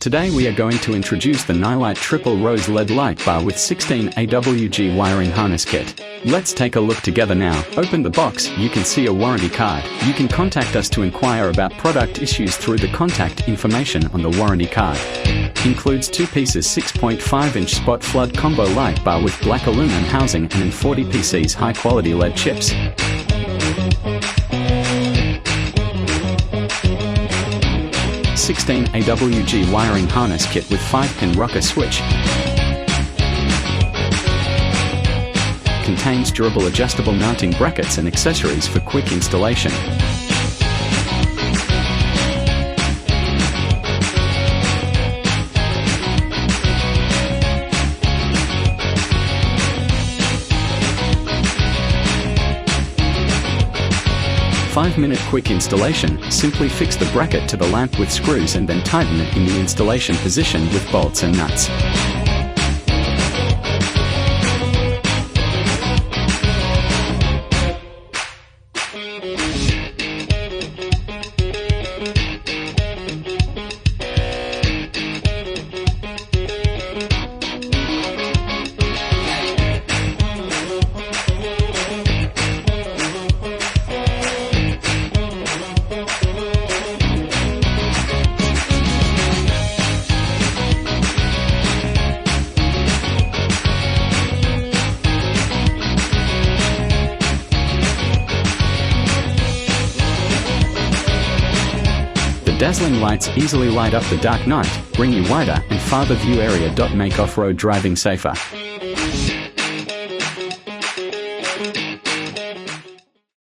Today we are going to introduce the Nilight triple rose LED light bar with 16 AWG wiring harness kit. Let's take a look together now. Open the box, you can see a warranty card. You can contact us to inquire about product issues through the contact information on the warranty card. Includes 2 pieces 6.5-inch spot flood combo light bar with black aluminum housing and in 40 PCs high quality LED chips. (16 AWG wiring harness kit with 5-pin rocker switch. Contains durable adjustable mounting brackets and accessories for quick installation. Five-minute quick installation. Simply fix the bracket to the lamp with screws and then tighten it in the installation position with bolts and nuts. Dazzling lights easily light up the dark night, bring you wider and farther view area. Make off-road driving safer.